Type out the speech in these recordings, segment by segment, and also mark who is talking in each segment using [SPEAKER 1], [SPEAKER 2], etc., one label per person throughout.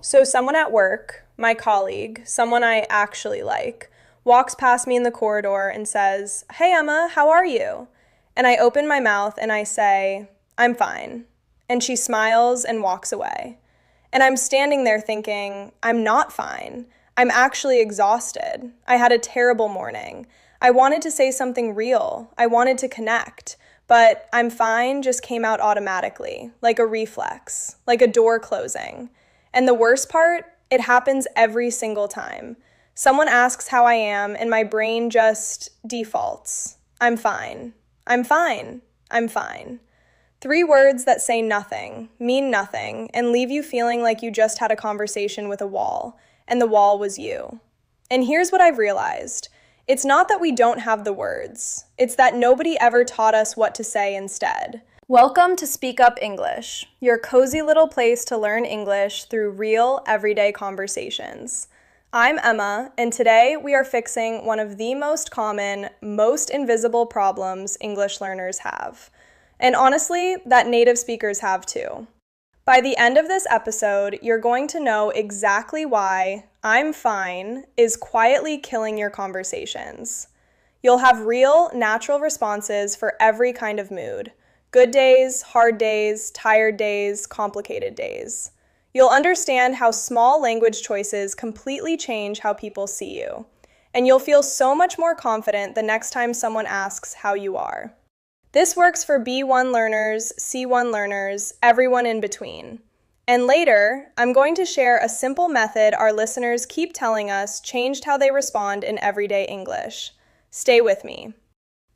[SPEAKER 1] So someone at work, my colleague, someone I actually like, walks past me in the corridor and says, "Hey Emma, how are you?" And I open my mouth and I say, "I'm fine." And she smiles and walks away. And I'm standing there thinking, I'm not fine. I'm actually exhausted. I had a terrible morning. I wanted to say something real. I wanted to connect. But "I'm fine" just came out automatically, like a reflex, like a door closing. And the worst part, it happens every single time. Someone asks how I am, and my brain just defaults. I'm fine. I'm fine. I'm fine. 3 words that say nothing, mean nothing, and leave you feeling like you just had a conversation with a wall, and the wall was you. And here's what I've realized. It's not that we don't have the words. It's that nobody ever taught us what to say instead. Welcome to SpeakUp English, your cozy little place to learn English through real, everyday conversations. I'm Emma, and today we are fixing one of the most common, most invisible problems English learners have. And honestly, that native speakers have too. By the end of this episode, you're going to know exactly why "I'm fine" is quietly killing your conversations. You'll have real, natural responses for every kind of mood. Good days, hard days, tired days, complicated days. You'll understand how small language choices completely change how people see you. And you'll feel so much more confident the next time someone asks how you are. This works for B1 learners, C1 learners, everyone in between. And later, I'm going to share a simple method our listeners keep telling us changed how they respond in everyday English. Stay with me.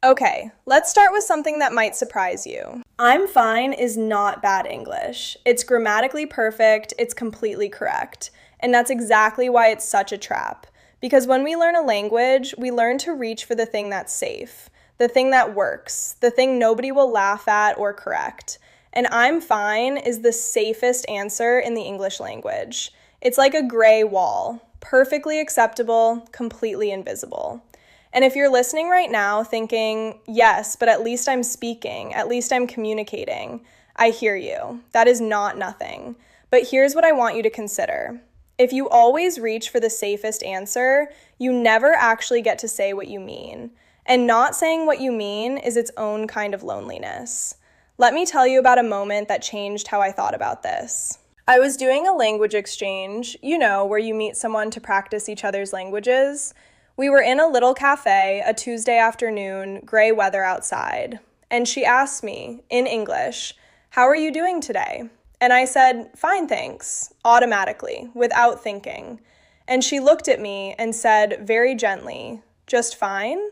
[SPEAKER 1] Okay, let's start with something that might surprise you. "I'm fine" is not bad English. It's grammatically perfect, it's completely correct. And that's exactly why it's such a trap. Because when we learn a language, we learn to reach for the thing that's safe, the thing that works, the thing nobody will laugh at or correct. And "I'm fine" is the safest answer in the English language. It's like a gray wall, perfectly acceptable, completely invisible. And if you're listening right now thinking, "Yes, but at least I'm speaking, at least I'm communicating," I hear you. That is not nothing. But here's what I want you to consider. If you always reach for the safest answer, you never actually get to say what you mean. And not saying what you mean is its own kind of loneliness. Let me tell you about a moment that changed how I thought about this. I was doing a language exchange, where you meet someone to practice each other's languages. We were in a little cafe, a Tuesday afternoon, gray weather outside. And she asked me, in English, "How are you doing today?" And I said, "Fine, thanks," automatically, without thinking. And she looked at me and said very gently, "Just fine?"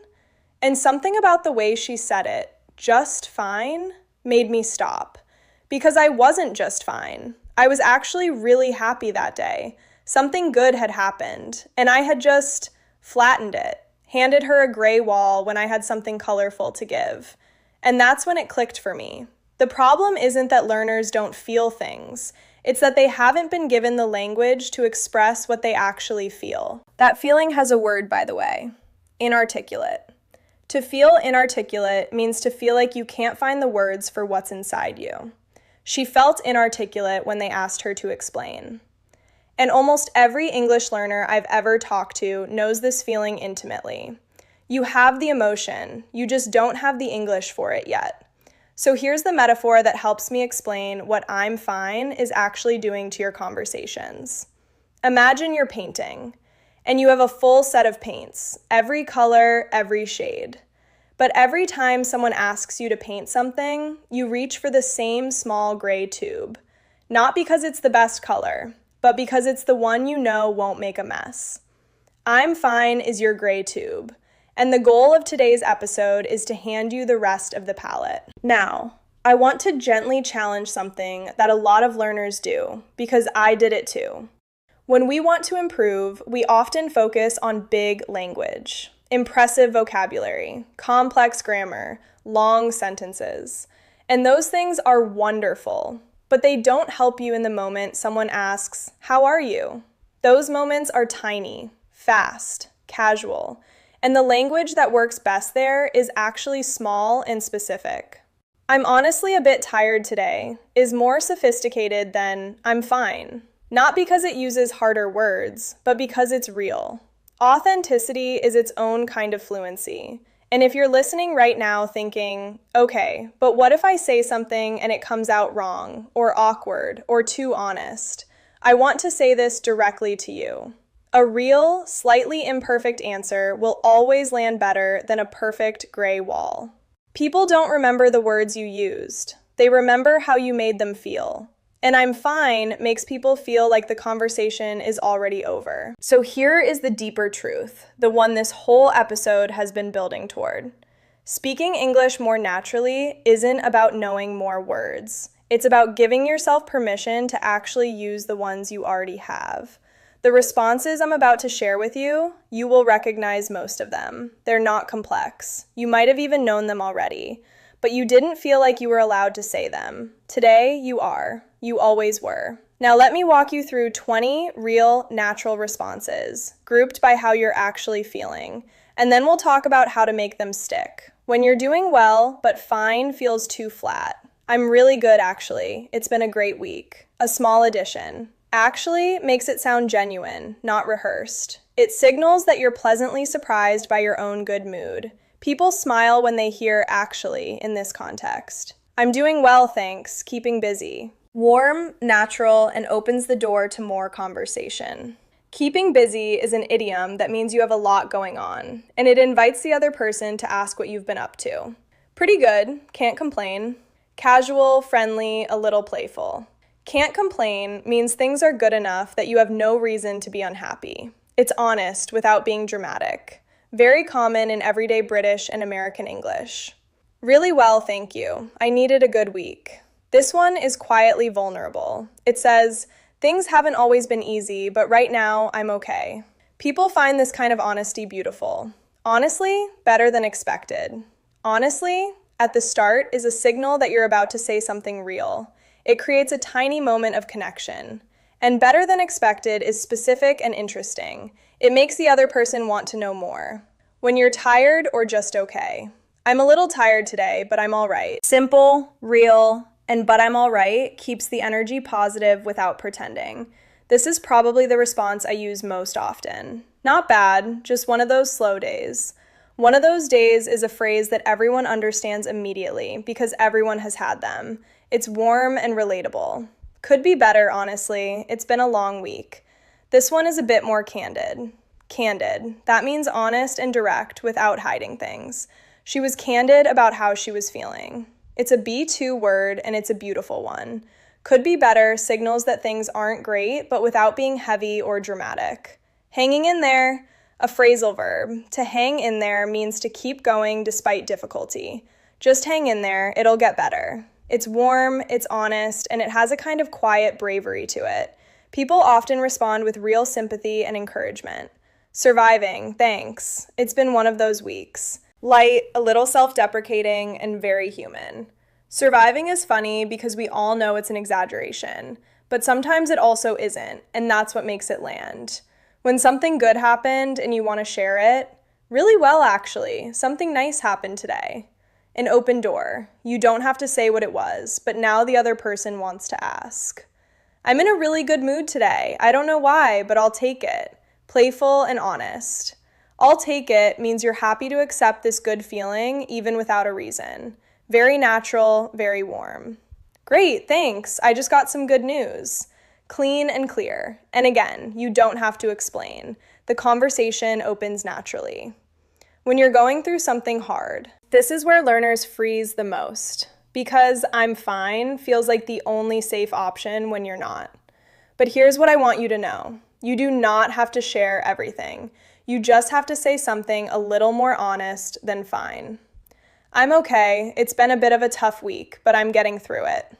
[SPEAKER 1] And something about the way she said it, "just fine," made me stop. Because I wasn't just fine. I was actually really happy that day. Something good had happened, and I had just flattened it, handed her a gray wall when I had something colorful to give. And that's when it clicked for me. The problem isn't that learners don't feel things. It's that they haven't been given the language to express what they actually feel. That feeling has a word, by the way: inarticulate. To feel inarticulate means to feel like you can't find the words for what's inside you. She felt inarticulate when they asked her to explain. And almost every English learner I've ever talked to knows this feeling intimately. You have the emotion, you just don't have the English for it yet. So here's the metaphor that helps me explain what "I'm fine" is actually doing to your conversations. Imagine you're painting, and you have a full set of paints, every color, every shade. But every time someone asks you to paint something, you reach for the same small gray tube. Not because it's the best color, but because it's the one you know won't make a mess. "I'm fine" is your gray tube, and the goal of today's episode is to hand you the rest of the palette. Now, I want to gently challenge something that a lot of learners do, because I did it too. When we want to improve, we often focus on big language, impressive vocabulary, complex grammar, long sentences. And those things are wonderful, but they don't help you in the moment someone asks, "How are you?" Those moments are tiny, fast, casual, and the language that works best there is actually small and specific. "I'm honestly a bit tired today" is more sophisticated than "I'm fine." Not because it uses harder words, but because it's real. Authenticity is its own kind of fluency. And if you're listening right now thinking, okay, but what if I say something and it comes out wrong, or awkward, or too honest? I want to say this directly to you. A real, slightly imperfect answer will always land better than a perfect gray wall. People don't remember the words you used. They remember how you made them feel. And I'm fine makes people feel like the conversation is already over. So here is the deeper truth, the one this whole episode has been building toward. Speaking English more naturally isn't about knowing more words. It's about giving yourself permission to actually use the ones you already have. The responses I'm about to share with you, you will recognize most of them. They're not complex. You might have even known them already, but you didn't feel like you were allowed to say them. Today, you are. You always were. Now let me walk you through 20 real, natural responses, grouped by how you're actually feeling, and then we'll talk about how to make them stick. When you're doing well, but fine feels too flat. I'm really good, actually. It's been a great week. A small addition. Actually makes it sound genuine, not rehearsed. It signals that you're pleasantly surprised by your own good mood. People smile when they hear actually in this context. I'm doing well, thanks. Keeping busy. Warm, natural, and opens the door to more conversation. Keeping busy is an idiom that means you have a lot going on, and it invites the other person to ask what you've been up to. Pretty good, can't complain. Casual, friendly, a little playful. Can't complain means things are good enough that you have no reason to be unhappy. It's honest without being dramatic. Very common in everyday British and American English. Really well, thank you. I needed a good week. This one is quietly vulnerable. It says, things haven't always been easy, but right now I'm okay. People find this kind of honesty beautiful. Honestly, better than expected. Honestly, at the start is a signal that you're about to say something real. It creates a tiny moment of connection. And better than expected is specific and interesting. It makes the other person want to know more. When you're tired or just okay. I'm a little tired today, but I'm all right. Simple, real, and but I'm all right keeps the energy positive without pretending. This is probably the response I use most often. Not bad, just one of those slow days. One of those days is a phrase that everyone understands immediately because everyone has had them. It's warm and relatable. Could be better, honestly. It's been a long week. This one is a bit more candid. Candid. That means honest and direct without hiding things. She was candid about how she was feeling. It's a B2 word, and it's a beautiful one. Could be better signals that things aren't great, but without being heavy or dramatic. Hanging in there, a phrasal verb. To hang in there means to keep going despite difficulty. Just hang in there, it'll get better. It's warm, it's honest, and it has a kind of quiet bravery to it. People often respond with real sympathy and encouragement. Surviving, thanks. It's been one of those weeks. Light, a little self-deprecating, and very human. Surviving is funny because we all know it's an exaggeration, but sometimes it also isn't, and that's what makes it land. When something good happened and you want to share it, really well actually, something nice happened today. An open door. You don't have to say what it was, but now the other person wants to ask. I'm in a really good mood today. I don't know why, but I'll take it. Playful and honest. I'll take it means you're happy to accept this good feeling even without a reason. Very natural, very warm. Great, thanks. I just got some good news. Clean and clear. And again, you don't have to explain. The conversation opens naturally. When you're going through something hard, this is where learners freeze the most. Because I'm fine feels like the only safe option when you're not. But here's what I want you to know. You do not have to share everything. You just have to say something a little more honest than fine. I'm okay. It's been a bit of a tough week, but I'm getting through it.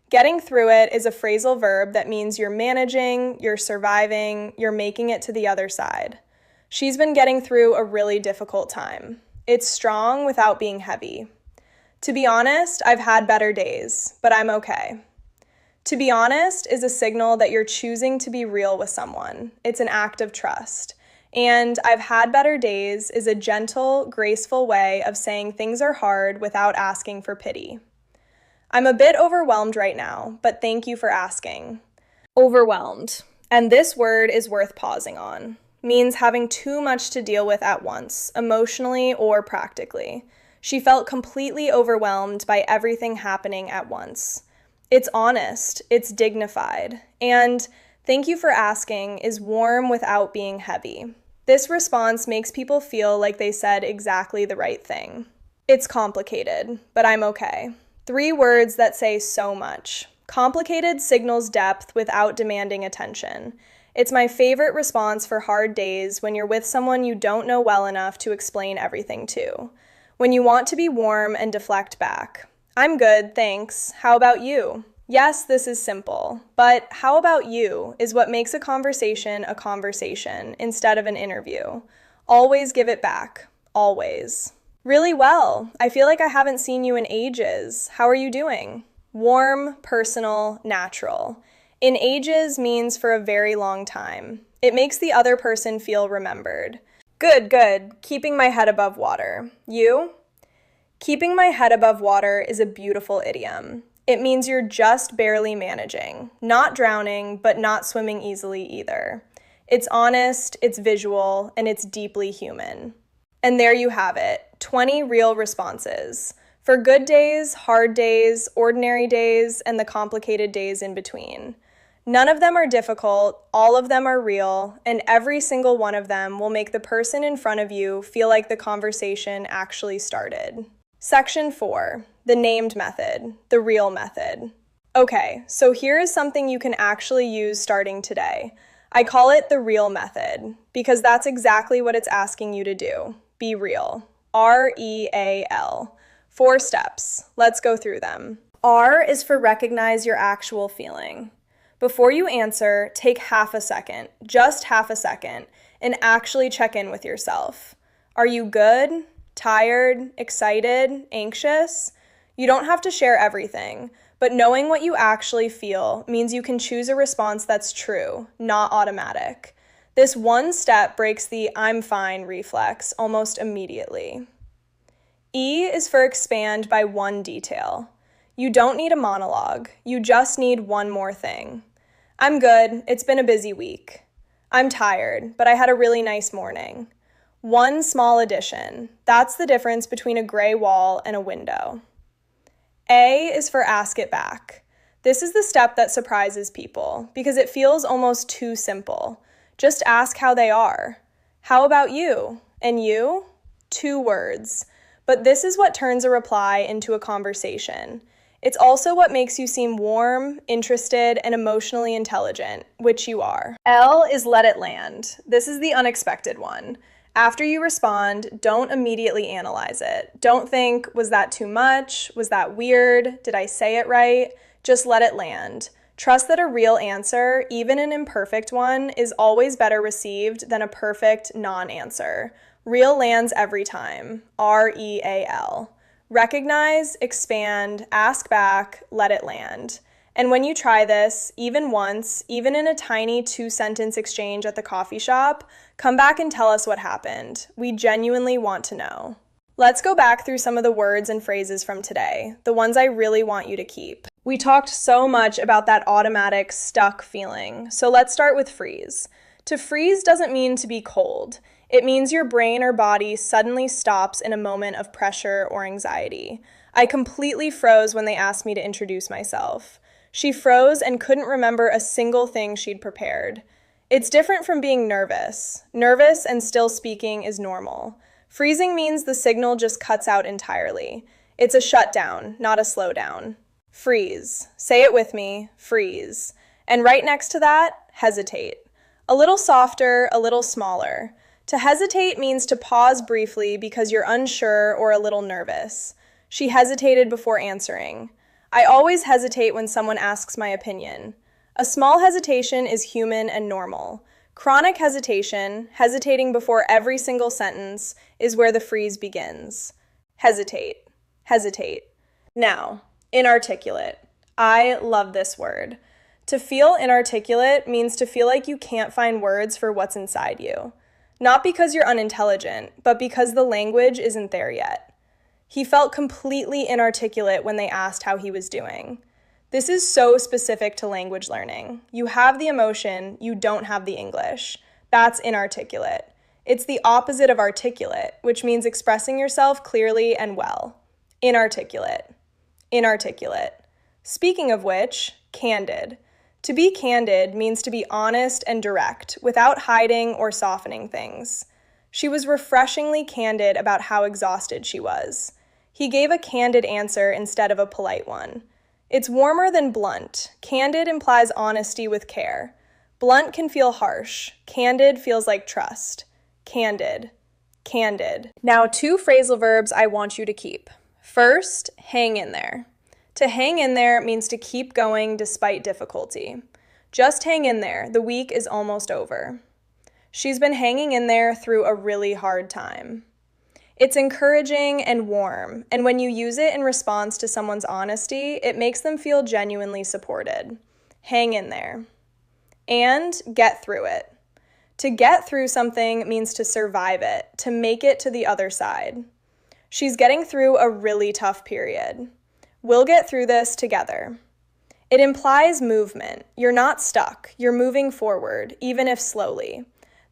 [SPEAKER 1] Getting through it is a phrasal verb that means you're managing, you're surviving, you're making it to the other side. She's been getting through a really difficult time. It's strong without being heavy. To be honest, I've had better days, but I'm okay. To be honest is a signal that you're choosing to be real with someone. It's an act of trust. And I've had better days is a gentle, graceful way of saying things are hard without asking for pity. I'm a bit overwhelmed right now, but thank you for asking. Overwhelmed. And this word is worth pausing on. Means having too much to deal with at once, emotionally or practically. She felt completely overwhelmed by everything happening at once. It's honest, it's dignified, and thank you for asking is warm without being heavy. This response makes people feel like they said exactly the right thing. It's complicated, but I'm okay. 3 words that say so much. Complicated signals depth without demanding attention. It's my favorite response for hard days when you're with someone you don't know well enough to explain everything to. When you want to be warm and deflect back. I'm good, thanks. How about you? Yes, this is simple, but how about you is what makes a conversation instead of an interview. Always give it back. Always. Really well. I feel like I haven't seen you in ages. How are you doing? Warm, personal, natural. In ages means for a very long time. It makes the other person feel remembered. Good, good. Keeping my head above water. You? Keeping my head above water is a beautiful idiom. It means you're just barely managing. Not drowning, but not swimming easily either. It's honest, it's visual, and it's deeply human. And there you have it, 20 real responses. For good days, hard days, ordinary days, and the complicated days in between. None of them are difficult, all of them are real, and every single one of them will make the person in front of you feel like the conversation actually started. Section 4, the named method, the real method. Okay, so here is something you can actually use starting today. I call it the real method, because that's exactly what it's asking you to do. Be real. R-E-A-L. 4 steps. Let's go through them. R is for recognize your actual feeling. Before you answer, take half a second, just half a second, and actually check in with yourself. Are you good? Tired? Excited? Anxious? You don't have to share everything, but knowing what you actually feel means you can choose a response that's true, not automatic. This one step breaks the I'm fine reflex almost immediately. E is for expand by one detail. You don't need a monologue, you just need one more thing. I'm good, it's been a busy week. I'm tired, but I had a really nice morning. One small addition. That's the difference between a gray wall and a window. A is for ask it back. This is the step that surprises people because it feels almost too simple. Just ask how they are. How about you? And you? 2 words. But this is what turns a reply into a conversation. It's also what makes you seem warm, interested, and emotionally intelligent, which you are. L is let it land. This is the unexpected one. After you respond, don't immediately analyze it. Don't think, was that too much? Was that weird? Did I say it right? Just let it land. Trust that a real answer, even an imperfect one, is always better received than a perfect non-answer. Real lands every time. R-E-A-L. Recognize, expand, ask back, let it land. And when you try this, even once, even in a tiny 2-sentence exchange at the coffee shop, come back and tell us what happened. We genuinely want to know. Let's go back through some of the words and phrases from today, the ones I really want you to keep. We talked so much about that automatic, stuck feeling, so let's start with freeze. To freeze doesn't mean to be cold. It means your brain or body suddenly stops in a moment of pressure or anxiety. I completely froze when they asked me to introduce myself. She froze and couldn't remember a single thing she'd prepared. It's different from being nervous. Nervous and still speaking is normal. Freezing means the signal just cuts out entirely. It's a shutdown, not a slowdown. Freeze. Say it with me, freeze. And right next to that, hesitate. A little softer, a little smaller. To hesitate means to pause briefly because you're unsure or a little nervous. She hesitated before answering. I always hesitate when someone asks my opinion. A small hesitation is human and normal. Chronic hesitation, hesitating before every single sentence, is where the freeze begins. Hesitate. Hesitate. Now, inarticulate. I love this word. To feel inarticulate means to feel like you can't find words for what's inside you. Not because you're unintelligent, but because the language isn't there yet. He felt completely inarticulate when they asked how he was doing. This is so specific to language learning. You have the emotion, you don't have the English. That's inarticulate. It's the opposite of articulate, which means expressing yourself clearly and well. Inarticulate. Inarticulate. Speaking of which, candid. To be candid means to be honest and direct, without hiding or softening things. She was refreshingly candid about how exhausted she was. He gave a candid answer instead of a polite one. It's warmer than blunt. Candid implies honesty with care. Blunt can feel harsh. Candid feels like trust. Candid. Candid. Now, 2 phrasal verbs I want you to keep. First, hang in there. To hang in there means to keep going despite difficulty. Just hang in there. The week is almost over. She's been hanging in there through a really hard time. It's encouraging and warm, and when you use it in response to someone's honesty, it makes them feel genuinely supported. Hang in there. And get through it. To get through something means to survive it, to make it to the other side. She's getting through a really tough period. We'll get through this together. It implies movement. You're not stuck. You're moving forward, even if slowly.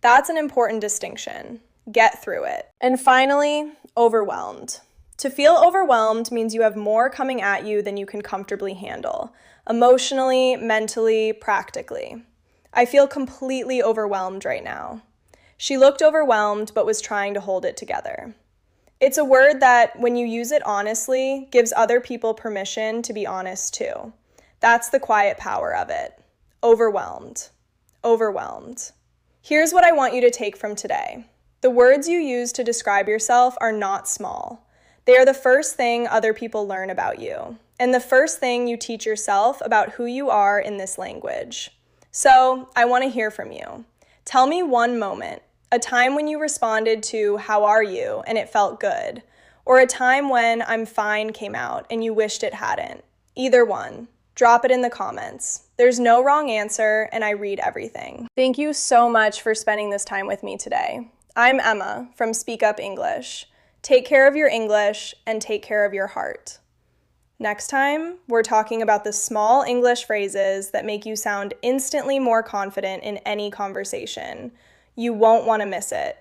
[SPEAKER 1] That's an important distinction. Get through it. And finally, overwhelmed. To feel overwhelmed means you have more coming at you than you can comfortably handle, emotionally, mentally, practically. I feel completely overwhelmed right now. She looked overwhelmed but was trying to hold it together. It's a word that, when you use it honestly, gives other people permission to be honest too. That's the quiet power of it. Overwhelmed. Overwhelmed. Here's what I want you to take from today. The words you use to describe yourself are not small. They are the first thing other people learn about you, and the first thing you teach yourself about who you are in this language. So, I want to hear from you. Tell me one moment, a time when you responded to "How are you?" and it felt good, or a time when "I'm fine" came out and you wished it hadn't. Either one. Drop it in the comments. There's no wrong answer, and I read everything. Thank you so much for spending this time with me today. I'm Emma from SpeakUp English. Take care of your English and take care of your heart. Next time, we're talking about the small English phrases that make you sound instantly more confident in any conversation. You won't want to miss it.